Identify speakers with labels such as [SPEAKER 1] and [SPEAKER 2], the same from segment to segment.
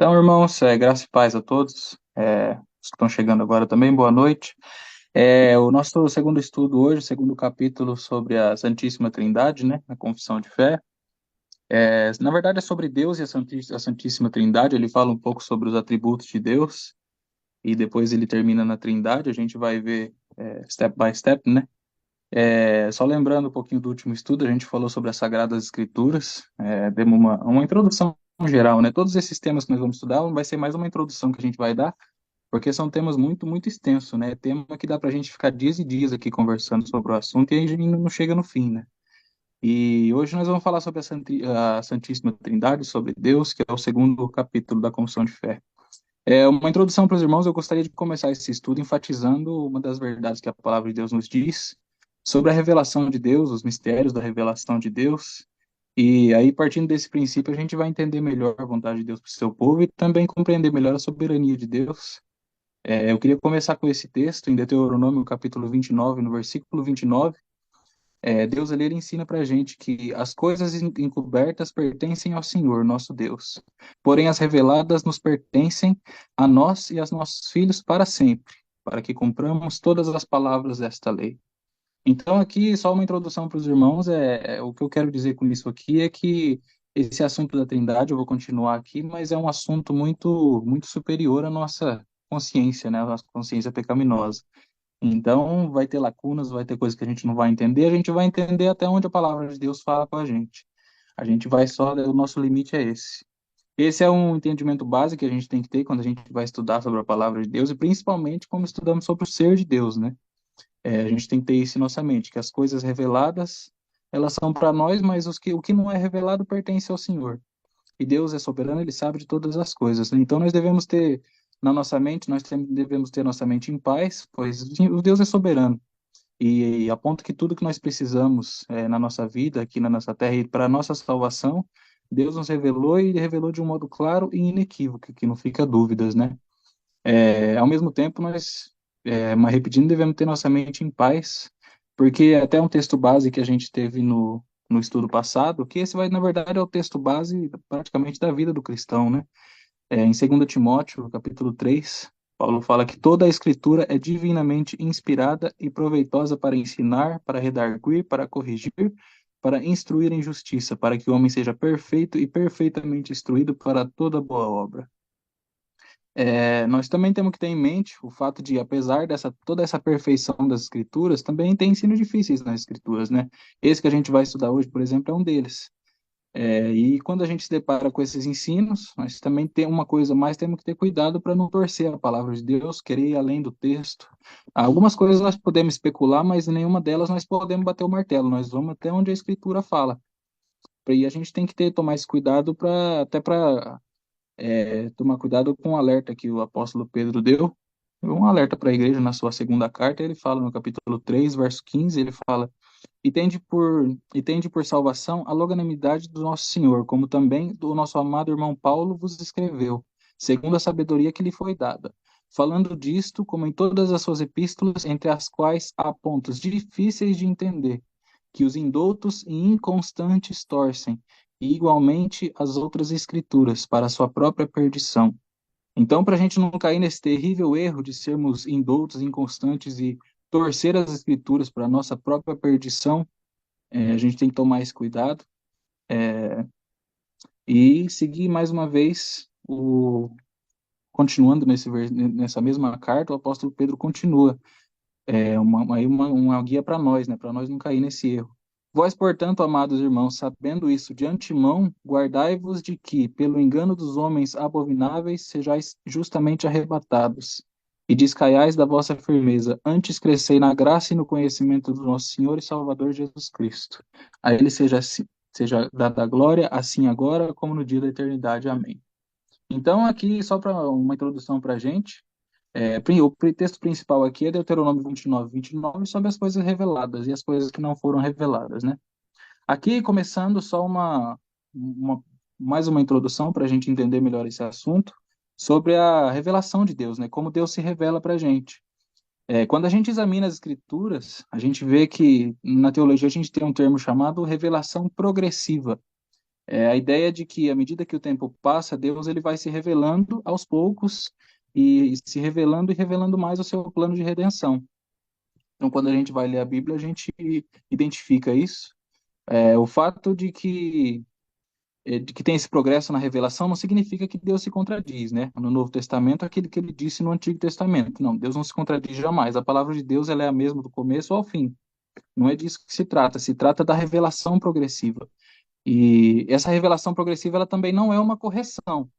[SPEAKER 1] Então, irmãos, graça e paz a todos. Os que estão chegando agora também, boa noite. O nosso segundo estudo hoje, segundo capítulo sobre a Santíssima Trindade, né, a Confissão de Fé. Na verdade, é sobre Deus e a Santíssima Trindade. Ele fala um pouco sobre os atributos de Deus e depois ele termina na Trindade. A gente vai ver step by step, né? Só lembrando um pouquinho do último estudo, a gente falou sobre as Sagradas Escrituras, demos uma introdução geral, né? Todos esses temas que nós vamos estudar vai ser mais uma introdução que a gente vai dar, porque são temas muito, muito extensos, né? Tema que dá para a gente ficar dias e dias aqui conversando sobre o assunto e a gente não chega no fim, né? E hoje nós vamos falar sobre a Santíssima Trindade, sobre Deus, que é o segundo capítulo da Confissão de Fé. Uma introdução para os irmãos, eu gostaria de começar esse estudo enfatizando uma das verdades que a palavra de Deus nos diz sobre a revelação de Deus, os mistérios da revelação de Deus. E aí, partindo desse princípio, a gente vai entender melhor a vontade de Deus para o seu povo e também compreender melhor a soberania de Deus. Eu queria começar com esse texto, em Deuteronômio, capítulo 29, no versículo 29. Deus ali, ele ensina para a gente que as coisas encobertas pertencem ao Senhor, nosso Deus. Porém, as reveladas nos pertencem a nós e aos nossos filhos para sempre, para que cumpramos todas as palavras desta lei. Então, aqui, só uma introdução para os irmãos. O que eu quero dizer com isso aqui é que esse assunto da Trindade, eu vou continuar aqui, mas é um assunto muito, muito superior à nossa consciência, né? A nossa consciência pecaminosa. Então, vai ter lacunas, vai ter coisas que a gente vai entender até onde a palavra de Deus fala com a gente. A gente vai só, o nosso limite é esse. Esse é um entendimento básico que a gente tem que ter quando a gente vai estudar sobre a palavra de Deus e principalmente quando estudamos sobre o ser de Deus, né? A gente tem que ter isso em nossa mente, que as coisas reveladas, elas são para nós, mas o que não é revelado pertence ao Senhor. E Deus é soberano, ele sabe de todas as coisas, né? Então nós devemos ter na nossa mente, devemos ter nossa mente em paz, pois o Deus é soberano. E a ponto que tudo que nós precisamos na nossa vida, aqui na nossa terra e para a nossa salvação, Deus nos revelou e revelou de um modo claro e inequívoco, que não fica dúvidas, né? Ao mesmo tempo, mas repetindo, devemos ter nossa mente em paz, porque até um texto base que a gente teve no estudo passado, que esse vai, na verdade, é o texto base praticamente da vida do cristão, né? Em 2 Timóteo, capítulo 3, Paulo fala que toda a escritura é divinamente inspirada e proveitosa para ensinar, para redarguir, para corrigir, para instruir em justiça, para que o homem seja perfeito e perfeitamente instruído para toda boa obra. Nós também temos que ter em mente o fato de, apesar dessa toda essa perfeição das escrituras, também tem ensinos difíceis nas escrituras, né? Esse que a gente vai estudar hoje, por exemplo, é um deles. E quando a gente se depara com esses ensinos, nós também tem uma coisa mais, temos que ter cuidado para não torcer a palavra de Deus, querer ir além do texto. Algumas coisas nós podemos especular, mas em nenhuma delas nós podemos bater o martelo. Nós vamos até onde a Escritura fala. E a gente tem que tomar esse cuidado para tomar cuidado com o alerta que o apóstolo Pedro deu. Um alerta para a igreja na sua segunda carta, ele fala no capítulo 3 verso 15, ele fala: e tende por salvação a longanimidade do nosso Senhor, como também do nosso amado irmão Paulo vos escreveu, segundo a sabedoria que lhe foi dada. Falando disto, como em todas as suas epístolas, entre as quais há pontos difíceis de entender, que os indoutos e inconstantes torcem, e igualmente as outras escrituras, para a sua própria perdição. Então, para a gente não cair nesse terrível erro de sermos indoutos, inconstantes e torcer as escrituras para a nossa própria perdição, a gente tem que tomar esse cuidado e seguir mais uma vez continuando nessa mesma carta, o apóstolo Pedro continua uma guia para nós, né, para nós não cair nesse erro. Vós, portanto, amados irmãos, sabendo isso de antemão, guardai-vos de que, pelo engano dos homens abomináveis, sejais justamente arrebatados, e descaiais da vossa firmeza, antes crescei na graça e no conhecimento do nosso Senhor e Salvador Jesus Cristo. A ele seja dada a glória, assim agora como no dia da eternidade. Amém. Então, aqui, só para uma introdução para a gente, o texto principal aqui é Deuteronômio 29 sobre as coisas reveladas e as coisas que não foram reveladas, né? Aqui, começando só uma- mais uma introdução para a gente entender melhor esse assunto, sobre a revelação de Deus, né? Como Deus se revela para a gente. Quando a gente examina as Escrituras, a gente vê que na teologia a gente tem um termo chamado revelação progressiva. A ideia de que, à medida que o tempo passa, Deus ele vai se revelando aos poucos e se revelando e revelando mais o seu plano de redenção. Então, quando a gente vai ler a Bíblia, a gente identifica isso. O fato de que tem esse progresso na revelação não significa que Deus se contradiz, né? No Novo Testamento, aquilo que ele disse no Antigo Testamento. Não, Deus não se contradiz jamais. A palavra de Deus ela é a mesma do começo ao fim. Não é disso que se trata da revelação progressiva. E essa revelação progressiva ela também não é uma correção.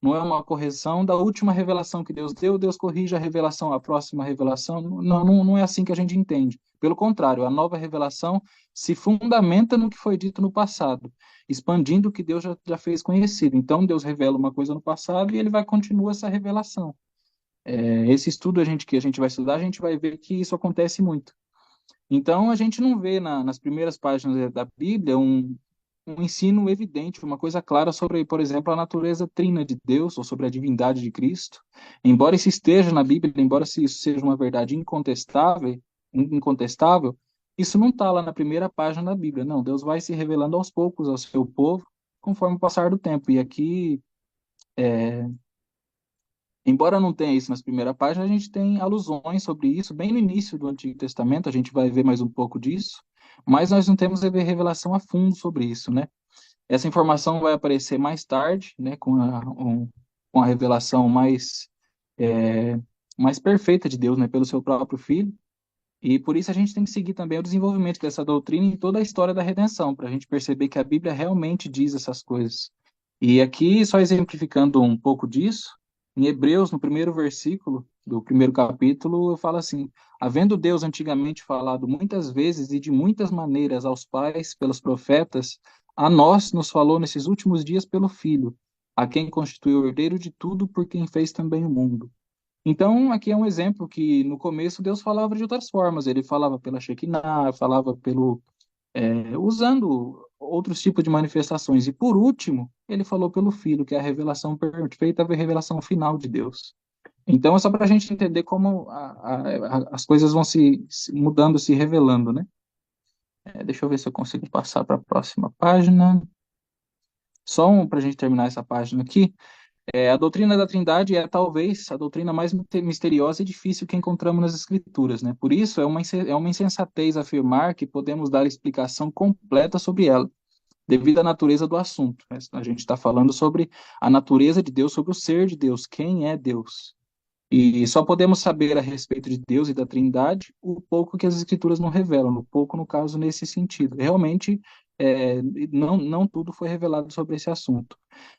[SPEAKER 1] Não é uma correção da última revelação que Deus deu, Deus corrige a revelação, a próxima revelação. Não é assim que a gente entende. Pelo contrário, a nova revelação se fundamenta no que foi dito no passado, expandindo o que Deus já fez conhecido. Então, Deus revela uma coisa no passado e ele vai continuar essa revelação. Esse estudo que a gente vai estudar, a gente vai ver que isso acontece muito. Então, a gente não vê nas primeiras páginas da Bíblia um ensino evidente, uma coisa clara sobre, por exemplo, a natureza trina de Deus ou sobre a divindade de Cristo. Embora isso esteja na Bíblia, embora se isso seja uma verdade incontestável, isso não está lá na primeira página da Bíblia. Não, Deus vai se revelando aos poucos ao seu povo conforme o passar do tempo. E aqui, embora não tenha isso nas primeiras páginas, a gente tem alusões sobre isso bem no início do Antigo Testamento. A gente vai ver mais um pouco disso, mas nós não temos revelação a fundo sobre isso, né? Essa informação vai aparecer mais tarde, né, com a revelação é, mais perfeita de Deus, né, pelo seu próprio Filho. E por isso a gente tem que seguir também o desenvolvimento dessa doutrina em toda a história da redenção, para a gente perceber que a Bíblia realmente diz essas coisas. E aqui, só exemplificando um pouco disso, em Hebreus, no primeiro versículo do primeiro capítulo, eu falo assim: havendo Deus antigamente falado muitas vezes e de muitas maneiras aos pais pelos profetas, a nós nos falou nesses últimos dias pelo Filho, a quem constituiu o herdeiro de tudo, por quem fez também o mundo. Então, aqui é um exemplo que no começo Deus falava de outras formas. Ele falava pela Shekinah, falava usando outros tipos de manifestações. E por último, ele falou pelo Filho, que é a revelação perfeita, a revelação final de Deus. Então, é só para a gente entender como as coisas vão se mudando, se revelando, né? Deixa eu ver se eu consigo passar para a próxima página. Só para a gente terminar essa página aqui. A doutrina da Trindade é talvez a doutrina mais misteriosa e difícil que encontramos nas Escrituras, né? Por isso, é uma insensatez afirmar que podemos dar explicação completa sobre ela, devido à natureza do assunto, né? A gente está falando sobre a natureza de Deus, sobre o ser de Deus, quem é Deus. E só podemos saber a respeito de Deus e da Trindade o pouco que as Escrituras não revelam, o pouco, no caso, nesse sentido. Realmente, não tudo foi revelado sobre esse assunto.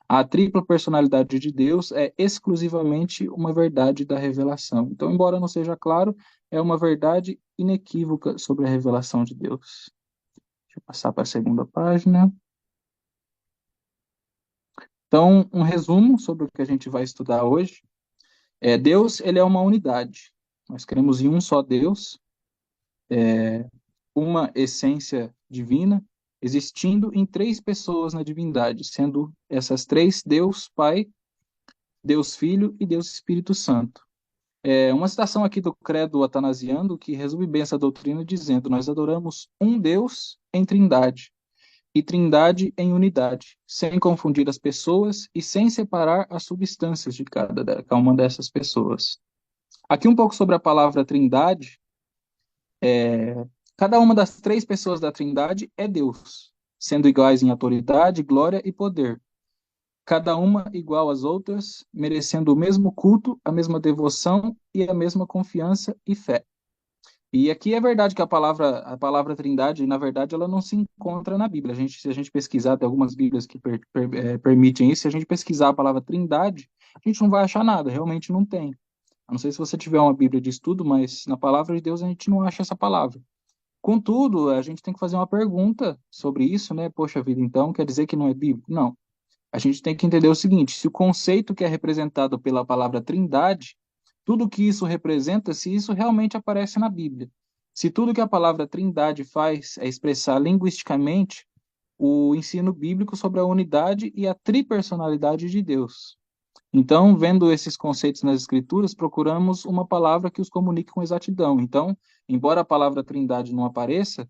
[SPEAKER 1] A tripla personalidade de Deus é exclusivamente uma verdade da revelação. Então, embora não seja claro, é uma verdade inequívoca sobre a revelação de Deus. Deixa eu passar para a segunda página. Então, um resumo sobre o que a gente vai estudar hoje. Deus, ele é uma unidade. Nós cremos em um só Deus, uma essência divina, existindo em três pessoas na divindade, sendo essas três Deus Pai, Deus Filho e Deus Espírito Santo. Uma citação aqui do Credo Atanasiano que resume bem essa doutrina, dizendo: nós adoramos um Deus em trindade, e trindade em unidade, sem confundir as pessoas e sem separar as substâncias de cada uma dessas pessoas. Aqui um pouco sobre a palavra trindade. Cada uma das três pessoas da Trindade é Deus, sendo iguais em autoridade, glória e poder. Cada uma igual às outras, merecendo o mesmo culto, a mesma devoção e a mesma confiança e fé. E aqui é verdade que a palavra Trindade, na verdade, ela não se encontra na Bíblia. Se a gente pesquisar, tem algumas Bíblias que permitem isso. Se a gente pesquisar a palavra Trindade, a gente não vai achar nada, realmente não tem. Eu não sei se você tiver uma Bíblia de estudo, mas na palavra de Deus a gente não acha essa palavra. Contudo, a gente tem que fazer uma pergunta sobre isso, né? Poxa vida, então quer dizer que não é bíblico? Não. A gente tem que entender o seguinte: se o conceito que é representado pela palavra Trindade, tudo que isso representa, se isso realmente aparece na Bíblia. Se tudo que a palavra Trindade faz é expressar linguisticamente o ensino bíblico sobre a unidade e a tripersonalidade de Deus. Então, vendo esses conceitos nas Escrituras, procuramos uma palavra que os comunique com exatidão. Então, embora a palavra Trindade não apareça,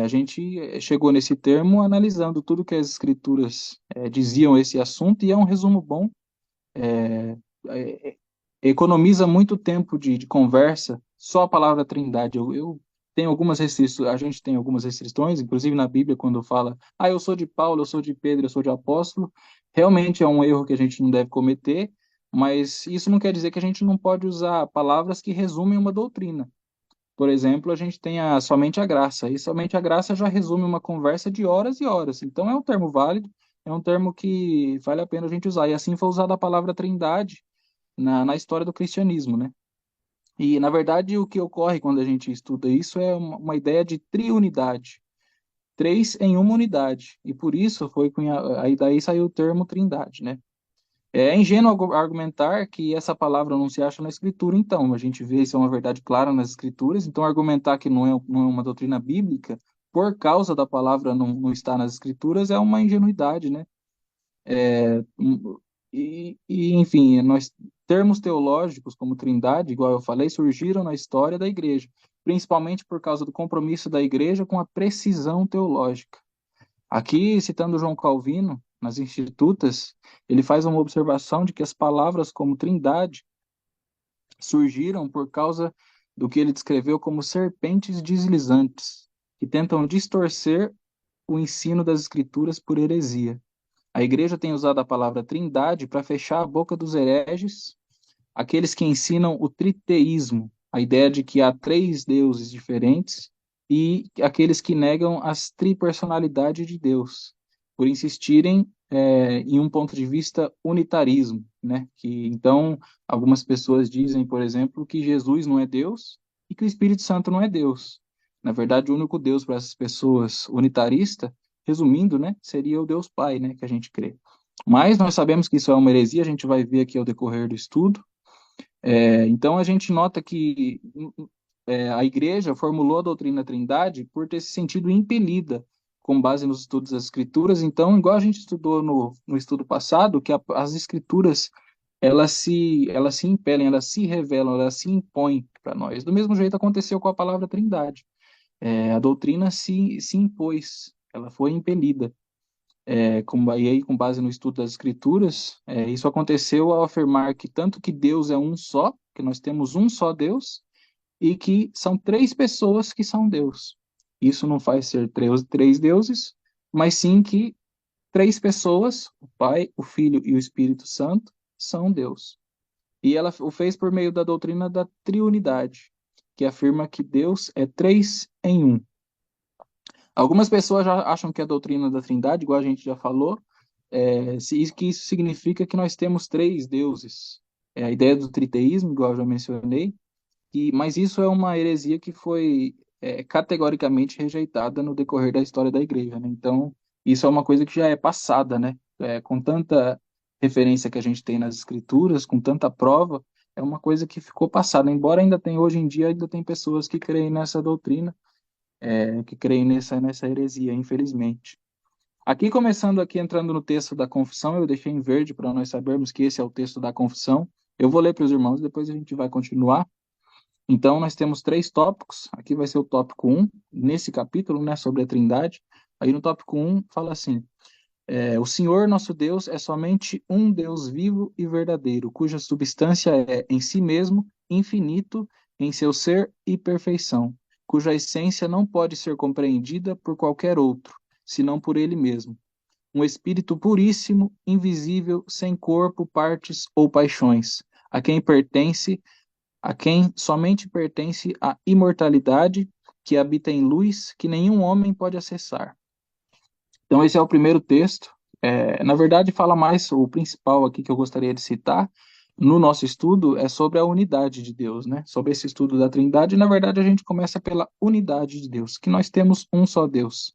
[SPEAKER 1] A gente chegou nesse termo analisando tudo que as escrituras diziam esse assunto, e é um resumo bom. É, Economiza muito tempo de conversa só a palavra Trindade. Eu tenho algumas restrições, a gente tem algumas restrições, inclusive na Bíblia, quando fala, eu sou de Paulo, eu sou de Pedro, eu sou de apóstolo, realmente é um erro que a gente não deve cometer, mas isso não quer dizer que a gente não pode usar palavras que resumem uma doutrina. Por exemplo, a gente tem somente a graça, e somente a graça já resume uma conversa de horas e horas. Então é um termo válido, é um termo que vale a pena a gente usar. E assim foi usada a palavra Trindade na história do cristianismo, né? E, na verdade, o que ocorre quando a gente estuda isso é uma ideia de triunidade, três em uma unidade, e por isso aí daí saiu o termo trindade, né? É ingênuo argumentar que essa palavra não se acha na Escritura, então, a gente vê isso é uma verdade clara nas Escrituras, então argumentar que não é uma doutrina bíblica por causa da palavra não estar nas Escrituras é uma ingenuidade, né? Enfim, nós termos teológicos como trindade, igual eu falei, surgiram na história da igreja, principalmente por causa do compromisso da igreja com a precisão teológica. Aqui, citando João Calvino, nas Institutas, ele faz uma observação de que as palavras como trindade surgiram por causa do que ele descreveu como serpentes deslizantes, que tentam distorcer o ensino das escrituras por heresia. A igreja tem usado a palavra trindade para fechar a boca dos hereges, aqueles que ensinam o triteísmo, a ideia de que há três deuses diferentes, e aqueles que negam as tripersonalidade de Deus, por insistirem em um ponto de vista unitarismo, né? Que então algumas pessoas dizem, por exemplo, que Jesus não é Deus e que o Espírito Santo não é Deus. Na verdade, o único Deus para essas pessoas unitarista, resumindo, né, seria o Deus Pai, né, que a gente crê. Mas nós sabemos que isso é uma heresia, a gente vai ver aqui ao decorrer do estudo. Então a gente nota que a igreja formulou a doutrina da Trindade por ter se sentido impelida com base nos estudos das Escrituras. Então, igual a gente estudou no estudo passado, que as Escrituras elas se impelem, elas se revelam, elas se impõem para nós. Do mesmo jeito aconteceu com a palavra Trindade. A doutrina se impôs, ela foi impelida. E aí, com base no estudo das Escrituras, isso aconteceu ao afirmar que tanto que Deus é um só, que nós temos um só Deus, e que são três pessoas que são Deus. Isso não faz ser três deuses, mas sim que três pessoas, o Pai, o Filho e o Espírito Santo, são Deus. E ela o fez por meio da doutrina da triunidade, que afirma que Deus é três em um. Algumas pessoas já acham que a doutrina da Trindade, igual a gente já falou, que isso significa que nós temos três deuses. É a ideia do triteísmo, igual eu já mencionei, mas isso é uma heresia que foi categoricamente rejeitada no decorrer da história da igreja, né? Então, isso é uma coisa que já é passada, né? Com tanta referência que a gente tem nas escrituras, com tanta prova, é uma coisa que ficou passada. Embora ainda tem, hoje em dia, ainda tem pessoas que creem nessa doutrina, que creem nessa heresia, infelizmente. Aqui, começando aqui, entrando no texto da confissão, eu deixei em verde para nós sabermos que esse é o texto da confissão. Eu vou ler para os irmãos, depois a gente vai continuar. Então, nós temos três tópicos. Aqui vai ser o tópico um nesse capítulo, né, sobre a Trindade. Aí no tópico um fala assim: o Senhor nosso Deus é somente um Deus vivo e verdadeiro, cuja substância é em si mesmo infinito em seu ser e perfeição, cuja essência não pode ser compreendida por qualquer outro, senão por ele mesmo. Um espírito puríssimo, invisível, sem corpo, partes ou paixões, a quem pertence a quem somente pertence a imortalidade, que habita em luz que nenhum homem pode acessar. Então, esse é o primeiro texto. Na verdade, fala mais, o principal aqui que eu gostaria de citar, no nosso estudo, é sobre a unidade de Deus, né? Sobre esse estudo da Trindade, na verdade, a gente começa pela unidade de Deus, que nós temos um só Deus.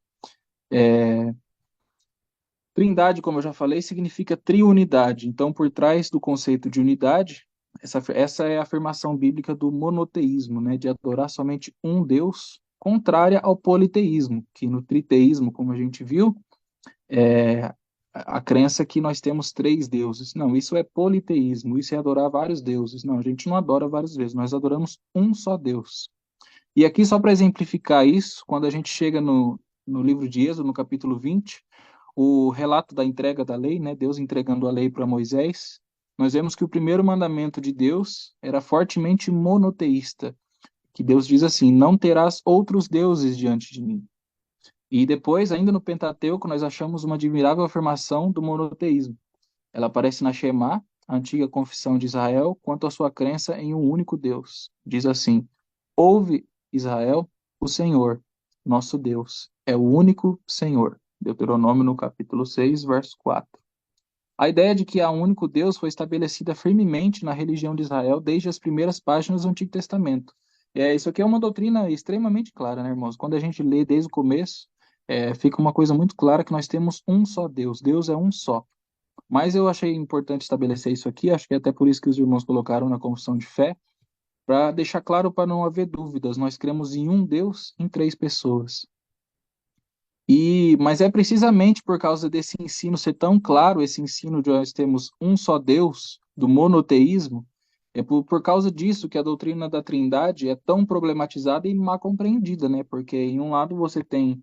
[SPEAKER 1] Trindade, como eu já falei, significa triunidade. Então, por trás do conceito de unidade, essa é a afirmação bíblica do monoteísmo, né, de adorar somente um Deus, contrária ao politeísmo, que no triteísmo, como a gente viu, é a crença que nós temos três deuses. Não, isso é politeísmo, isso é adorar vários deuses. Não, a gente não adora vários deuses, nós adoramos um só Deus. E aqui, só para exemplificar isso, quando a gente chega no livro de Êxodo, no capítulo 20, o relato da entrega da lei, né, Deus entregando a lei para Moisés, nós vemos que o primeiro mandamento de Deus era fortemente monoteísta, que Deus diz assim: não terás outros deuses diante de mim. E depois, ainda no Pentateuco, nós achamos uma admirável afirmação do monoteísmo. Ela aparece na Shemá, a antiga confissão de Israel, quanto à sua crença em um único Deus. Diz assim: ouve, Israel, o Senhor, nosso Deus, é o único Senhor. Deuteronômio no capítulo 6, verso 4. A ideia de que há um único Deus foi estabelecida firmemente na religião de Israel desde as primeiras páginas do Antigo Testamento. Isso aqui é uma doutrina extremamente clara, né, irmãos? Quando a gente lê desde o começo, fica uma coisa muito clara que nós temos um só Deus. Deus é um só. Mas eu achei importante estabelecer isso aqui, acho que é até por isso que os irmãos colocaram na confissão de fé, para deixar claro, para não haver dúvidas. Nós cremos em um Deus, em três pessoas. Mas é precisamente por causa desse ensino ser tão claro, esse ensino de nós temos um só Deus, do monoteísmo, é por causa disso que a doutrina da Trindade é tão problematizada e mal compreendida, né? Porque em um lado você tem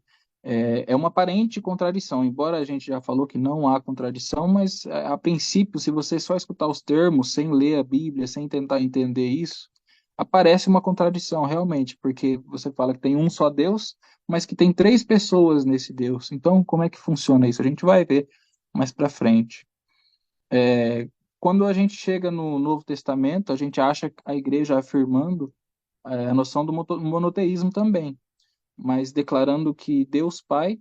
[SPEAKER 1] uma aparente contradição, embora a gente já falou que não há contradição, mas a princípio, se você só escutar os termos, sem ler a Bíblia, sem tentar entender isso, aparece uma contradição realmente, porque você fala que tem um só Deus, mas que tem três pessoas nesse Deus. Então, como é que funciona isso? A gente vai ver mais para frente. Quando a gente chega no Novo Testamento, a gente acha a igreja afirmando a noção do monoteísmo também, mas declarando que Deus Pai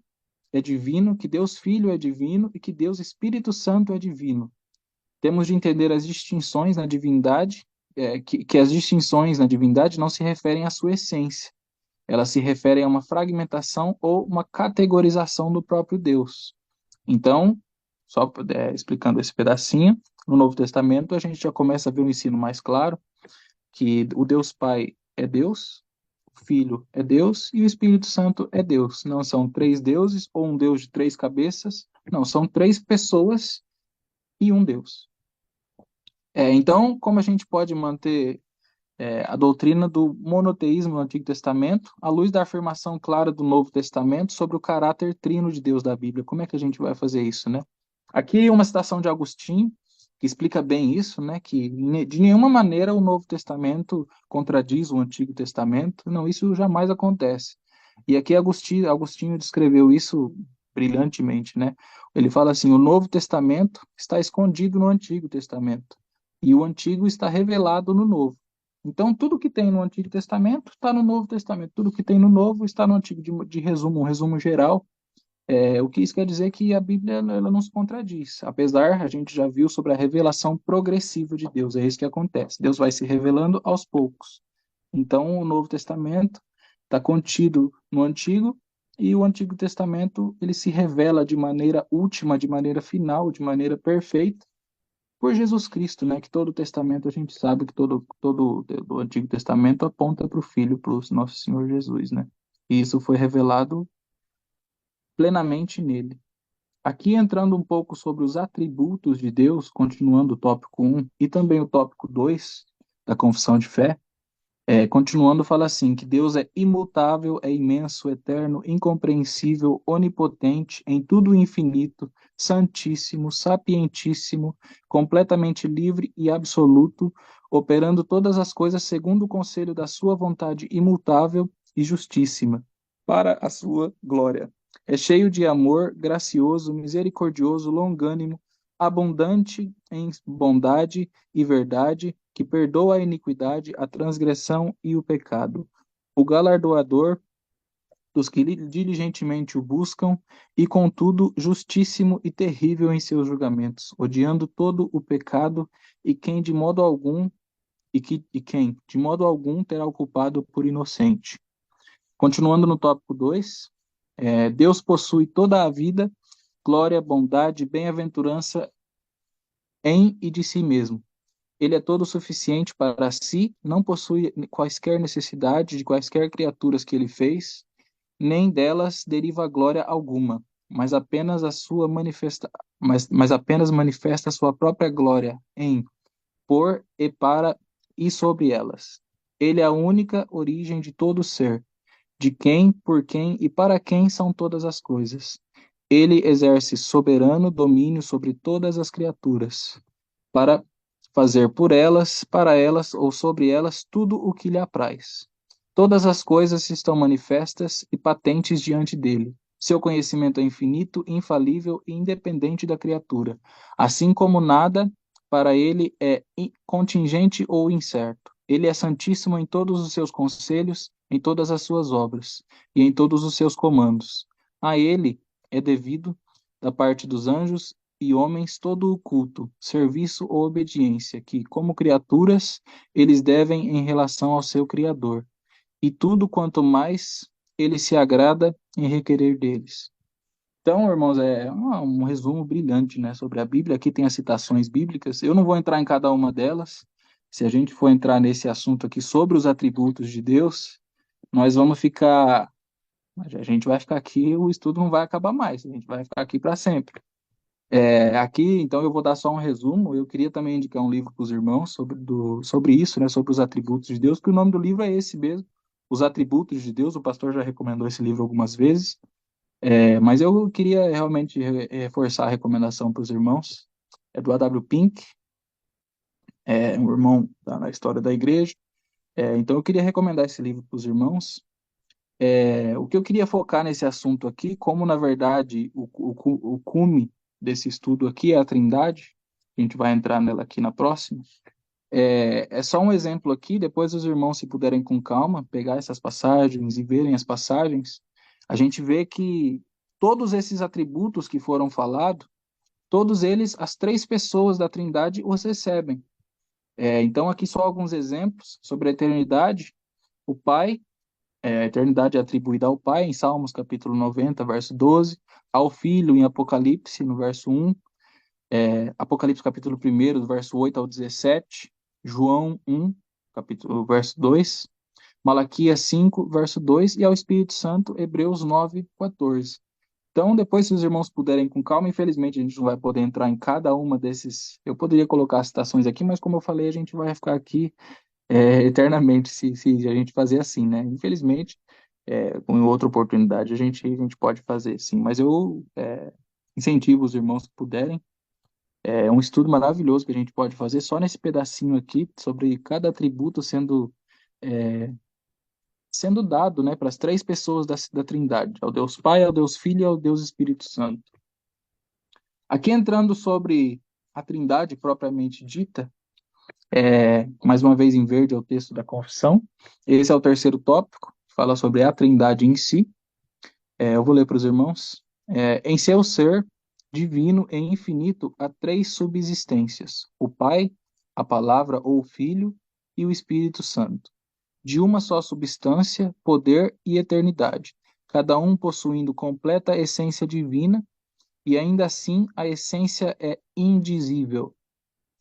[SPEAKER 1] é divino, que Deus Filho é divino e que Deus Espírito Santo é divino. Temos de entender as distinções na divindade, que as distinções na divindade não se referem à sua essência, elas se referem a uma fragmentação ou uma categorização do próprio Deus. Então, só explicando esse pedacinho, no Novo Testamento a gente já começa a ver um ensino mais claro, que o Deus Pai é Deus, o Filho é Deus e o Espírito Santo é Deus. Não são três deuses ou um Deus de três cabeças, não, são três pessoas e um Deus. Então, como a gente pode manter a doutrina do monoteísmo no Antigo Testamento, à luz da afirmação clara do Novo Testamento sobre o caráter trino de Deus da Bíblia? Como é que a gente vai fazer isso, né? Aqui uma citação de Agostinho, que explica bem isso, né? Que de nenhuma maneira o Novo Testamento contradiz o Antigo Testamento. Não, isso jamais acontece. E aqui Agostinho descreveu isso brilhantemente, né? Ele fala assim: o Novo Testamento está escondido no Antigo Testamento e o Antigo está revelado no Novo. Então, tudo que tem no Antigo Testamento está no Novo Testamento, tudo que tem no Novo está no Antigo, de resumo, um resumo geral. O que isso quer dizer é que a Bíblia ela não se contradiz, apesar, a gente já viu sobre a revelação progressiva de Deus, é isso que acontece. Deus vai se revelando aos poucos. Então, o Novo Testamento está contido no Antigo, e o Antigo Testamento ele se revela de maneira última, de maneira final, de maneira perfeita, por Jesus Cristo, né? Que todo o Testamento a gente sabe que todo o Antigo Testamento aponta para o Filho, para o nosso Senhor Jesus, né? E isso foi revelado plenamente nele. Aqui entrando um pouco sobre os atributos de Deus, continuando o tópico um e também o tópico 2 da confissão de fé. Continuando, fala assim, que Deus é imutável, é imenso, eterno, incompreensível, onipotente, em tudo infinito, santíssimo, sapientíssimo, completamente livre e absoluto, operando todas as coisas segundo o conselho da sua vontade imutável e justíssima, para a sua glória. É cheio de amor, gracioso, misericordioso, longânimo, abundante em bondade e verdade, que perdoa a iniquidade, a transgressão e o pecado. O galardoador dos que diligentemente o buscam, e contudo justíssimo e terrível em seus julgamentos, odiando todo o pecado, e quem de modo algum quem de modo algum terá o culpado por inocente. Continuando no tópico 2, Deus possui toda a vida, glória, bondade, bem-aventurança em e de si mesmo. Ele é todo suficiente para si, não possui quaisquer necessidade de quaisquer criaturas que ele fez, nem delas deriva glória alguma, mas apenas a sua manifesta, mas apenas manifesta a sua própria glória em, por e para e sobre elas. Ele é a única origem de todo ser, de quem, por quem e para quem são todas as coisas. Ele exerce soberano domínio sobre todas as criaturas, para fazer por elas, para elas ou sobre elas tudo o que lhe apraz. Todas as coisas estão manifestas e patentes diante dele. Seu conhecimento é infinito, infalível e independente da criatura, assim como nada para ele é contingente ou incerto. Ele é santíssimo em todos os seus conselhos, em todas as suas obras e em todos os seus comandos. A ele é devido, da parte dos anjos e homens, todo o culto, serviço ou obediência que, como criaturas, eles devem em relação ao seu Criador, e tudo quanto mais ele se agrada em requerer deles. Então, irmãos, é um resumo brilhante, né, sobre a Bíblia. Aqui tem as citações bíblicas. Eu não vou entrar em cada uma delas. Se a gente for entrar nesse assunto aqui sobre os atributos de Deus, nós vamos ficar. A gente vai ficar aqui, o estudo não vai acabar mais. A gente vai ficar aqui para sempre. Aqui, então, eu vou dar só um resumo. Eu queria também indicar um livro para os irmãos sobre isso, né, sobre os atributos de Deus, que o nome do livro é esse mesmo, Os Atributos de Deus. O pastor já recomendou esse livro algumas vezes. Mas eu queria realmente reforçar a recomendação para os irmãos. É do A.W. Pink, um irmão na história da igreja. Então, eu queria recomendar esse livro para os irmãos. O que eu queria focar nesse assunto aqui, como na verdade o cume desse estudo aqui é a Trindade, a gente vai entrar nela aqui na próxima. É só um exemplo aqui, depois os irmãos, se puderem com calma, pegar essas passagens e verem as passagens, a gente vê que todos esses atributos que foram falados, todos eles, as três pessoas da Trindade os recebem. Então, aqui só alguns exemplos sobre a eternidade. O Pai, a eternidade é atribuída ao Pai, em Salmos capítulo 90, verso 12, ao Filho, em Apocalipse, no verso 1, Apocalipse capítulo 1, do verso 8 ao 17, João 1, capítulo, verso 2, Malaquias 5, verso 2, e ao Espírito Santo, Hebreus 9, 14. Então, depois, se os irmãos puderem com calma, infelizmente a gente não vai poder entrar em cada uma desses. Eu poderia colocar as citações aqui, mas como eu falei, a gente vai ficar aqui eternamente se a gente fazer assim, né? Infelizmente, com outra oportunidade a gente pode fazer, sim. Mas eu incentivo os irmãos que puderem. É um estudo maravilhoso que a gente pode fazer só nesse pedacinho aqui, sobre cada atributo sendo dado, né, para as três pessoas da Trindade, ao Deus Pai, ao Deus Filho e ao Deus Espírito Santo. Aqui entrando sobre a Trindade propriamente dita, mais uma vez em verde é o texto da confissão. Esse é o terceiro tópico, fala sobre a Trindade em si. Eu vou ler para os irmãos. Em seu ser divino e infinito há três subsistências: o Pai, a Palavra ou o Filho e o Espírito Santo, de uma só substância, poder e eternidade, cada um possuindo completa essência divina, e ainda assim a essência é indizível,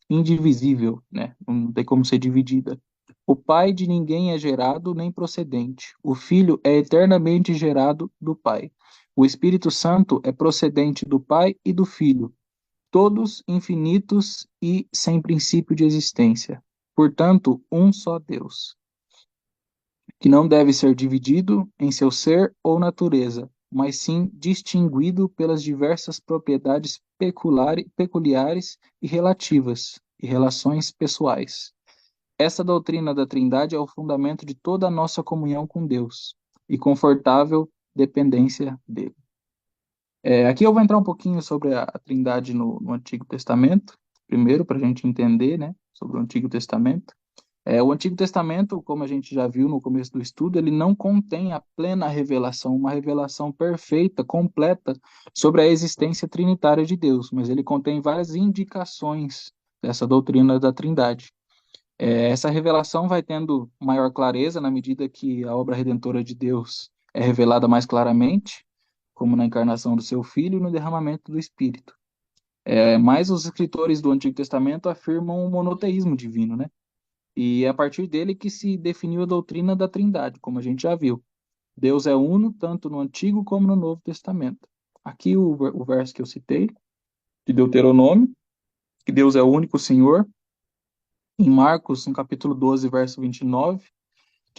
[SPEAKER 1] indivisível, né? Não tem como ser dividida. O Pai de ninguém é gerado nem procedente. O Filho é eternamente gerado do Pai. O Espírito Santo é procedente do Pai e do Filho, todos infinitos e sem princípio de existência. Portanto, um só Deus, que não deve ser dividido em seu ser ou natureza, mas sim distinguido pelas diversas propriedades peculiares e relativas, e relações pessoais. Essa doutrina da Trindade é o fundamento de toda a nossa comunhão com Deus e confortável dependência dele. Aqui eu vou entrar um pouquinho sobre a Trindade no Antigo Testamento, primeiro, para a gente entender, né, sobre o Antigo Testamento. O Antigo Testamento, como a gente já viu no começo do estudo, ele não contém a plena revelação, uma revelação perfeita, completa, sobre a existência trinitária de Deus, mas ele contém várias indicações dessa doutrina da Trindade. Essa revelação vai tendo maior clareza na medida que a obra redentora de Deus é revelada mais claramente, como na encarnação do seu Filho e no derramamento do Espírito. Mas os escritores do Antigo Testamento afirmam o monoteísmo divino, né? E é a partir dele que se definiu a doutrina da Trindade, como a gente já viu. Deus é uno tanto no Antigo como no Novo Testamento. Aqui o verso que eu citei, de Deuteronômio, que Deus é o único Senhor. Em Marcos, no capítulo 12, verso 29,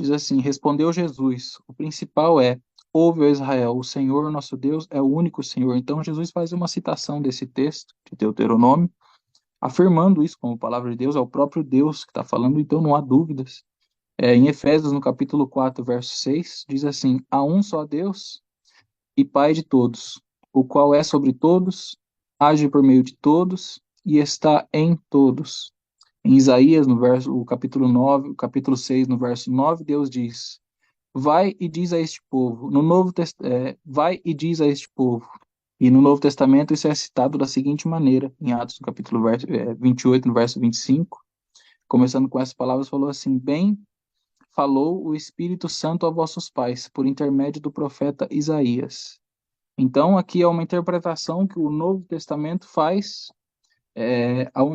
[SPEAKER 1] diz assim: Respondeu Jesus, o principal é: Ouve, ó Israel, o Senhor nosso Deus é o único Senhor. Então Jesus faz uma citação desse texto de Deuteronômio, afirmando isso como palavra de Deus, é o próprio Deus que está falando, então não há dúvidas. Em Efésios, no capítulo 4, verso 6, diz assim: Há um só Deus e Pai de todos, o qual é sobre todos, age por meio de todos e está em todos. Em Isaías, no verso, o capítulo 9, o capítulo 6, no verso 9, Deus diz: Vai e diz a este povo, vai e diz a este povo. E no Novo Testamento isso é citado da seguinte maneira, em Atos, no capítulo 28, no verso 25, começando com essas palavras, falou assim: Bem falou o Espírito Santo a vossos pais, por intermédio do profeta Isaías. Então, aqui é uma interpretação que o Novo Testamento faz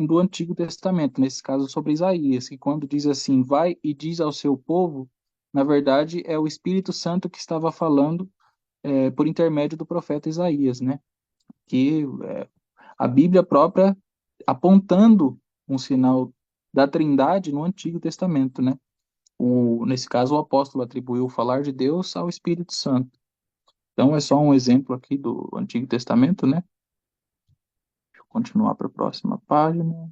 [SPEAKER 1] do Antigo Testamento, nesse caso sobre Isaías, que quando diz assim, vai e diz ao seu povo, na verdade é o Espírito Santo que estava falando por intermédio do profeta Isaías, né? Que a Bíblia própria apontando um sinal da Trindade no Antigo Testamento, né? Nesse caso, o apóstolo atribuiu o falar de Deus ao Espírito Santo. Então, é só um exemplo aqui do Antigo Testamento, né? Deixa eu continuar para a próxima página.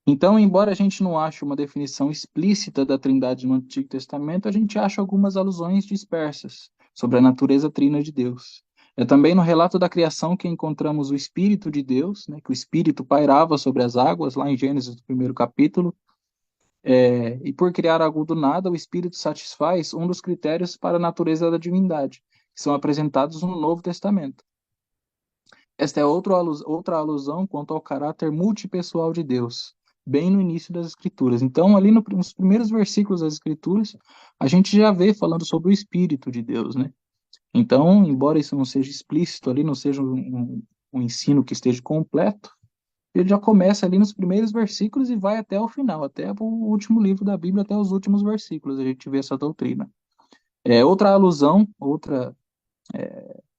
[SPEAKER 1] Então, embora a gente não ache uma definição explícita da Trindade no Antigo Testamento, a gente acha algumas alusões dispersas sobre a natureza trina de Deus. É também no relato da criação que encontramos o Espírito de Deus, né, que o Espírito pairava sobre as águas, lá em Gênesis, no primeiro capítulo, e por criar algo do nada, o Espírito satisfaz um dos critérios para a natureza da divindade, que são apresentados no Novo Testamento. Esta é outra alusão quanto ao caráter multipessoal de Deus, bem no início das Escrituras. Então, ali nos primeiros versículos das Escrituras, a gente já vê falando sobre o Espírito de Deus, né? Então, embora isso não seja explícito ali, não seja um ensino que esteja completo, ele já começa ali nos primeiros versículos e vai até o final, até o último livro da Bíblia, até os últimos versículos, a gente vê essa doutrina. Outra alusão, outra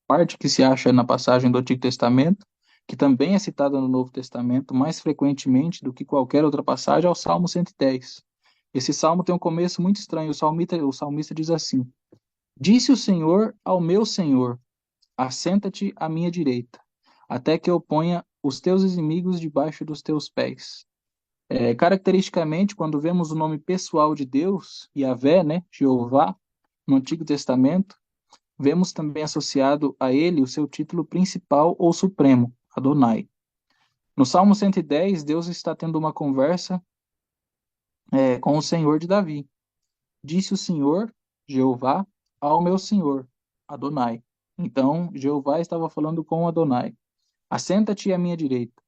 [SPEAKER 1] parte que se acha na passagem do Antigo Testamento, que também é citada no Novo Testamento mais frequentemente do que qualquer outra passagem, é o Salmo 110. Esse salmo tem um começo muito estranho. O salmista diz assim: Disse o Senhor ao meu Senhor: Assenta-te à minha direita, até que eu ponha os teus inimigos debaixo dos teus pés. Caracteristicamente, quando vemos o nome pessoal de Deus, Yahvé, né, Jeová, no Antigo Testamento, vemos também associado a ele o seu título principal ou supremo, Adonai. No Salmo 110, Deus está tendo uma conversa com o Senhor de Davi. Disse o Senhor, Jeová, ao meu Senhor, Adonai. Então, Jeová estava falando com Adonai. Assenta-te à minha direita.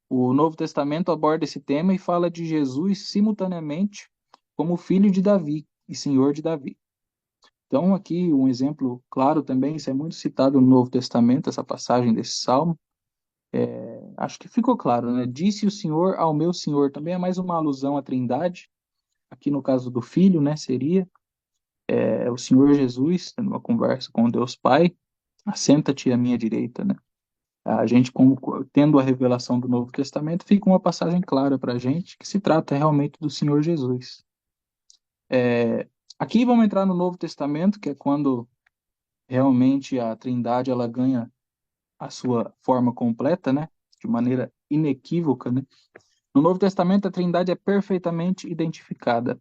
[SPEAKER 1] O Novo Testamento aborda esse tema e fala de Jesus simultaneamente como filho de Davi e senhor de Davi. Então, aqui um exemplo claro também, isso é muito citado no Novo Testamento, essa passagem desse salmo. Acho que ficou claro, né? Disse o Senhor ao meu Senhor, também é mais uma alusão à Trindade. Aqui no caso do filho, né, seria o Senhor Jesus, tendo uma conversa com Deus Pai, assenta-te à minha direita, né? A gente, tendo a revelação do Novo Testamento, fica uma passagem clara para a gente que se trata realmente do Senhor Jesus. Aqui vamos entrar no Novo Testamento, que é quando realmente a Trindade ela ganha a sua forma completa, né? De maneira inequívoca, né? No Novo Testamento, a Trindade é perfeitamente identificada.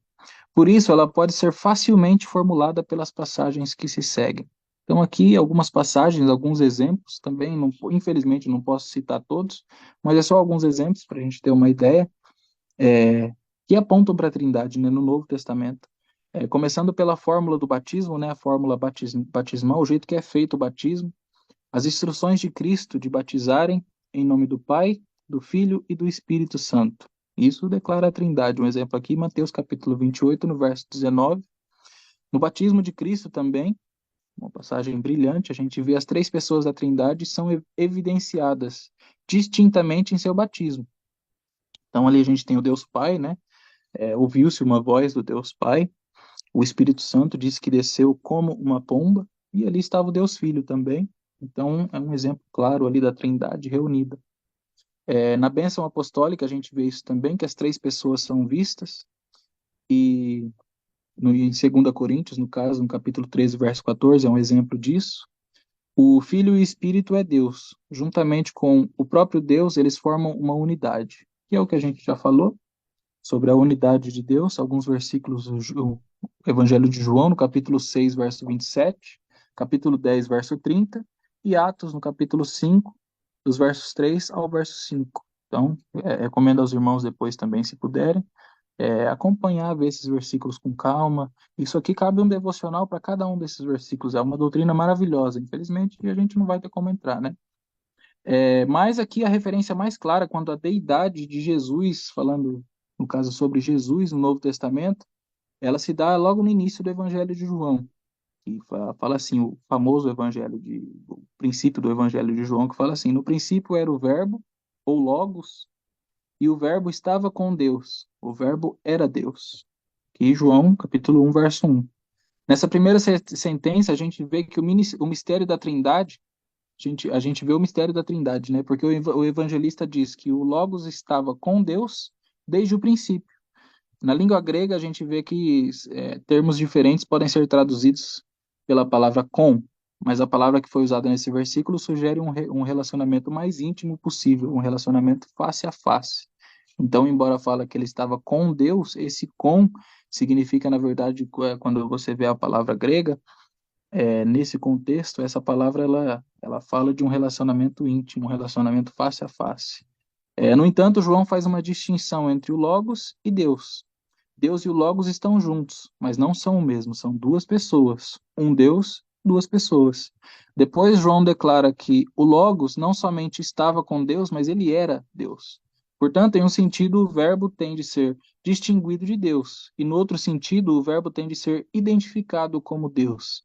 [SPEAKER 1] Por isso, ela pode ser facilmente formulada pelas passagens que se seguem. Então, aqui, algumas passagens, alguns exemplos, também, infelizmente, não posso citar todos, mas é só alguns exemplos para a gente ter uma ideia, que apontam para a Trindade, né, no Novo Testamento. Começando pela fórmula do batismo, né, a fórmula batismal, o jeito que é feito o batismo, as instruções de Cristo de batizarem em nome do Pai, do Filho e do Espírito Santo. Isso declara a Trindade. Um exemplo aqui, Mateus capítulo 28, no verso 19. No batismo de Cristo também, uma passagem brilhante, a gente vê as três pessoas da Trindade são evidenciadas distintamente em seu batismo. Então ali a gente tem o Deus Pai, né? Ouviu-se uma voz do Deus Pai. O Espírito Santo disse que desceu como uma pomba, e ali estava o Deus Filho também. Então, é um exemplo claro ali da Trindade reunida. Na bênção apostólica, a gente vê isso também, que as três pessoas são vistas, e em 2 Coríntios, no caso, no capítulo 13, verso 14, é um exemplo disso. O Filho e o Espírito é Deus. Juntamente com o próprio Deus, eles formam uma unidade, que é o que a gente já falou sobre a unidade de Deus, alguns versículos do Evangelho de João, no capítulo 6, verso 27, capítulo 10, verso 30, e Atos, no capítulo 5, dos versos 3 ao verso 5. Então, recomendo aos irmãos depois também, se puderem, acompanhar, ver esses versículos com calma. Isso aqui cabe um devocional para cada um desses versículos. É uma doutrina maravilhosa. Infelizmente, a gente não vai ter como entrar, né? Mas aqui a referência mais clara, quando a deidade de Jesus, falando, no caso, sobre Jesus no Novo Testamento, ela se dá logo no início do Evangelho de João, que fala assim, o famoso o princípio do Evangelho de João, que fala assim: no princípio era o Verbo, ou Logos, e o Verbo estava com Deus, o Verbo era Deus. Aqui João, capítulo 1, verso 1. Nessa primeira sentença, a gente vê que o mistério da Trindade, a gente vê o mistério da Trindade, né? Porque o evangelista diz que o Logos estava com Deus desde o princípio. Na língua grega, a gente vê que termos diferentes podem ser traduzidos pela palavra com, mas a palavra que foi usada nesse versículo sugere um relacionamento mais íntimo possível, um relacionamento face a face. Então, embora fala que ele estava com Deus, esse com significa, na verdade, quando você vê a palavra grega, nesse contexto, essa palavra ela fala de um relacionamento íntimo, um relacionamento face a face. No entanto, João faz uma distinção entre o Logos e Deus. Deus e o Logos estão juntos, mas não são o mesmo, são duas pessoas. Um Deus, duas pessoas. Depois, João declara que o Logos não somente estava com Deus, mas ele era Deus. Portanto, em um sentido, o Verbo tem de ser distinguido de Deus, e no outro sentido, o Verbo tem de ser identificado como Deus.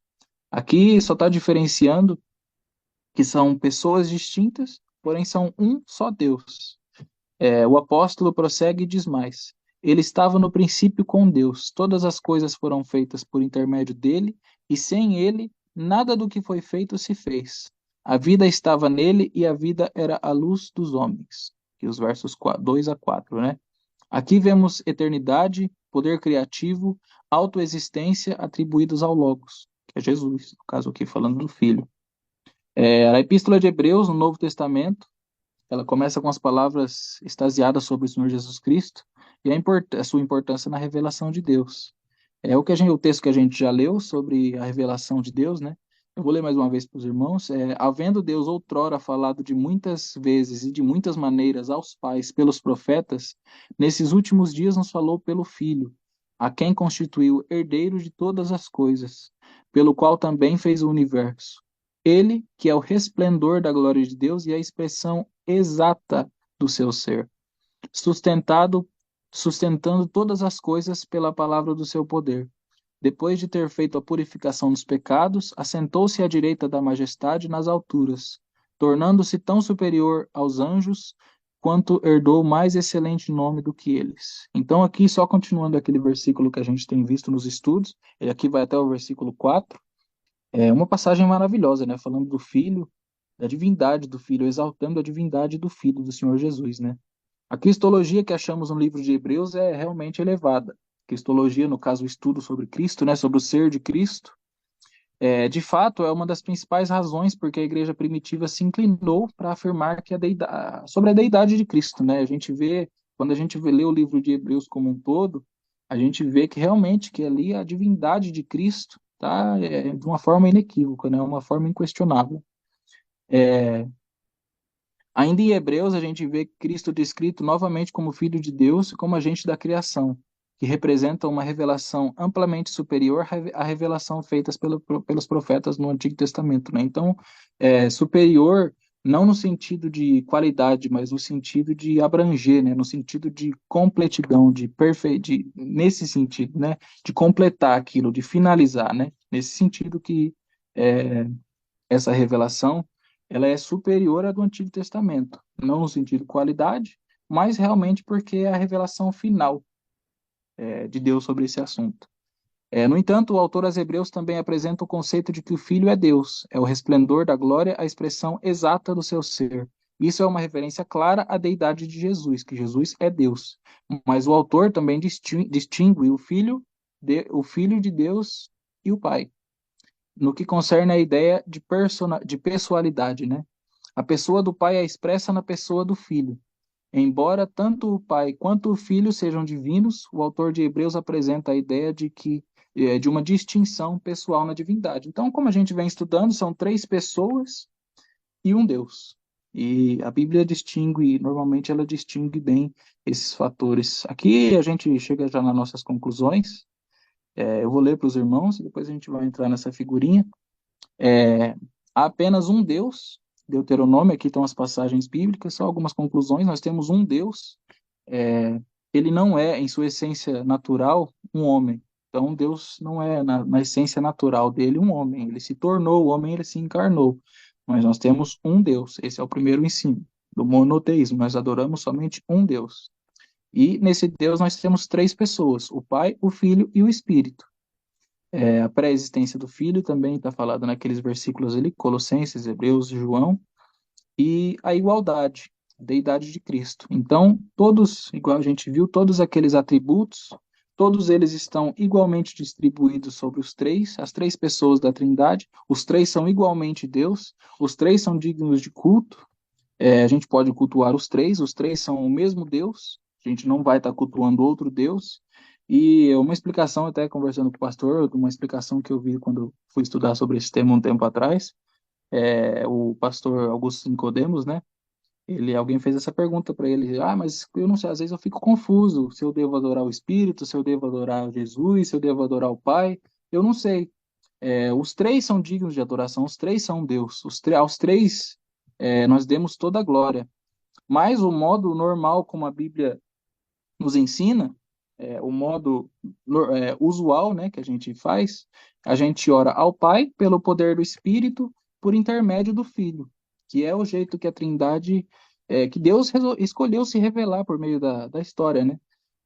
[SPEAKER 1] Aqui só está diferenciando que são pessoas distintas, porém são um só Deus. O apóstolo prossegue e diz mais: ele estava no princípio com Deus, todas as coisas foram feitas por intermédio dele, e sem ele, nada do que foi feito se fez. A vida estava nele, e a vida era a luz dos homens. Que os versos 2 a 4, né? Aqui vemos eternidade, poder criativo, autoexistência atribuídos ao Logos, que é Jesus, no caso aqui falando do Filho. A Epístola de Hebreus, no Novo Testamento, ela começa com as palavras extasiadas sobre o Senhor Jesus Cristo e a sua importância na revelação de Deus. O texto que a gente já leu sobre a revelação de Deus, né? Eu vou ler mais uma vez para os irmãos. Havendo Deus outrora falado de muitas vezes e de muitas maneiras aos pais pelos profetas, nesses últimos dias nos falou pelo Filho, a quem constituiu herdeiro de todas as coisas, pelo qual também fez o universo. Ele, que é o resplendor da glória de Deus e a expressão exata do seu ser, sustentado, sustentando todas as coisas pela palavra do seu poder. Depois de ter feito a purificação dos pecados, assentou-se à direita da majestade nas alturas, tornando-se tão superior aos anjos, quanto herdou mais excelente nome do que eles. Então, aqui, só continuando aquele versículo que a gente tem visto nos estudos, e aqui vai até o versículo 4, é uma passagem maravilhosa, né? Falando do Filho, da divindade do Filho, exaltando a divindade do Filho, do Senhor Jesus, né? A cristologia que achamos no livro de Hebreus é realmente elevada. Cristologia, no caso, o estudo sobre Cristo, né, sobre o ser de Cristo, de fato, é uma das principais razões porque a igreja primitiva se inclinou para afirmar que sobre a deidade de Cristo, né? A gente vê, quando a gente lê o livro de Hebreus como um todo, a gente vê que realmente que ali a divindade de Cristo está de uma forma inequívoca, né? Uma forma inquestionável. Ainda em Hebreus, a gente vê Cristo descrito novamente como Filho de Deus e como agente da criação, que representa uma revelação amplamente superior à revelação feita pelos profetas no Antigo Testamento, né? Então, superior não no sentido de qualidade, mas no sentido de abranger, né? No sentido de completidão, nesse sentido, né? De completar aquilo, de finalizar, né? Nesse sentido que é, essa revelação ela é superior à do Antigo Testamento, não no sentido de qualidade, mas realmente porque é a revelação final de Deus sobre esse assunto. No entanto, o autor aos Hebreus também apresenta o conceito de que o Filho é Deus, é o resplendor da glória, a expressão exata do seu ser. Isso é uma referência clara à deidade de Jesus, que Jesus é Deus. Mas o autor também distingue o Filho o Filho de Deus e o Pai. No que concerne a ideia de pessoalidade, né? A pessoa do Pai é expressa na pessoa do Filho. Embora tanto o Pai quanto o Filho sejam divinos, o autor de Hebreus apresenta a ideia de uma distinção pessoal na divindade. Então, como a gente vem estudando, são três pessoas e um Deus. E a Bíblia distingue, normalmente ela distingue bem esses fatores. Aqui a gente chega já nas nossas conclusões. Eu vou ler para os irmãos e depois a gente vai entrar nessa figurinha. Há apenas um Deus. Deuteronômio, aqui estão as passagens bíblicas, só algumas conclusões. Nós temos um Deus. É, ele não é, em sua essência natural, um homem. Então, Deus não é, na essência natural dele, um homem. Ele se tornou homem, ele se encarnou. Mas nós temos um Deus. Esse é o primeiro ensino do monoteísmo. Nós adoramos somente um Deus. E nesse Deus nós temos três pessoas: o Pai, o Filho e o Espírito. A pré-existência do Filho também está falada naqueles versículos ali, Colossenses, Hebreus, João, e a igualdade, a deidade de Cristo. Então, todos, igual a gente viu, todos aqueles atributos, todos eles estão igualmente distribuídos sobre as três pessoas da Trindade, os três são igualmente Deus, os três são dignos de culto, a gente pode cultuar os três são o mesmo Deus, a gente não vai estar cultuando outro Deus. E uma explicação, até conversando com o pastor, uma explicação que eu vi quando fui estudar sobre esse tema um tempo atrás, o pastor Augusto Nicodemos, né? Alguém fez essa pergunta para ele: ah, mas eu não sei, às vezes eu fico confuso se eu devo adorar o Espírito, se eu devo adorar Jesus, se eu devo adorar o Pai. Eu não sei. Os três são dignos de adoração, os três são Deus. Aos três nós demos toda a glória. Mas o modo normal como a Bíblia nos ensina, o modo usual, né, que a gente faz, a gente ora ao Pai pelo poder do Espírito por intermédio do Filho, que é o jeito que a Trindade, que Deus escolheu se revelar por meio da história, né?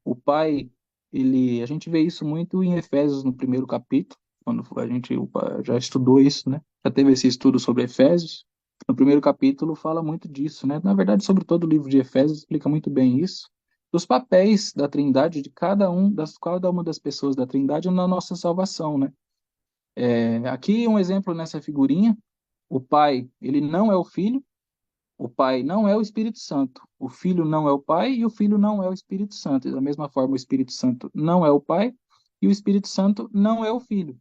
[SPEAKER 1] O Pai, a gente vê isso muito em Efésios no primeiro capítulo, quando a gente já estudou isso, né? Já teve esse estudo sobre Efésios. No primeiro capítulo fala muito disso, né? Na verdade, sobre todo o livro de Efésios explica muito bem isso, dos papéis da Trindade, de cada uma das pessoas da Trindade na nossa salvação, né? Aqui um exemplo nessa figurinha: o Pai, ele não é o Filho, o Pai não é o Espírito Santo, o Filho não é o Pai e o Filho não é o Espírito Santo. E da mesma forma, o Espírito Santo não é o Pai e o Espírito Santo não é o Filho.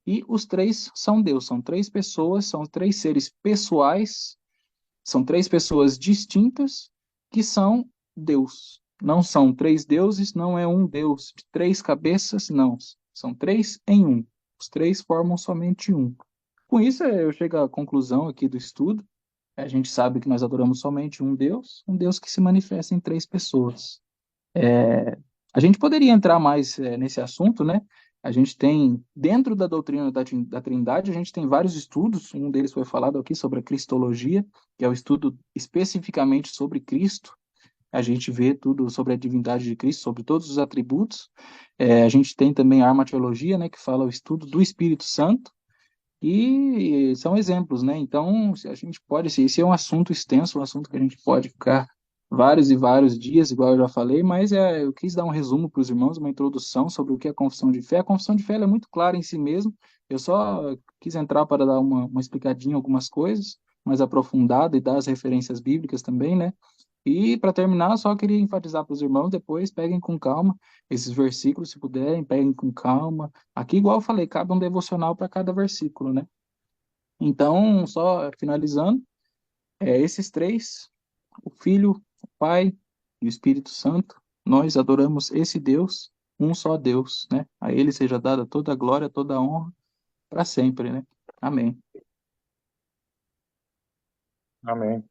[SPEAKER 1] E os três são Deus, são três pessoas, são três seres pessoais, são três pessoas distintas que são Deus. Não são três deuses, não é um Deus de três cabeças, não. São três em um. Os três formam somente um. Com isso, eu chego à conclusão aqui do estudo. A gente sabe que nós adoramos somente um Deus que se manifesta em três pessoas. A gente poderia entrar mais nesse assunto, né? A gente tem, dentro da doutrina da Trindade, a gente tem vários estudos, um deles foi falado aqui sobre a Cristologia, que é o estudo especificamente sobre Cristo. A gente vê tudo sobre a divindade de Cristo, sobre todos os atributos. A gente tem também a Armatiologia, né, que fala o estudo do Espírito Santo, e são exemplos, né? Então, a gente pode, esse é um assunto extenso, um assunto que a gente pode ficar vários e vários dias, igual eu já falei, mas eu quis dar um resumo para os irmãos, uma introdução sobre o que é a confissão de fé. A confissão de fé ela é muito clara em si mesmo, eu só quis entrar para dar uma explicadinha em algumas coisas, mais aprofundada e dar as referências bíblicas também, né? E para terminar, eu só queria enfatizar para os irmãos, depois peguem com calma esses versículos, se puderem, peguem com calma. Aqui, igual eu falei, cabe um devocional para cada versículo, né? Então, só finalizando, esses três, o Filho, o Pai e o Espírito Santo, nós adoramos esse Deus, um só Deus, né? A ele seja dada toda a glória, toda a honra para sempre, né? Amém.
[SPEAKER 2] Amém.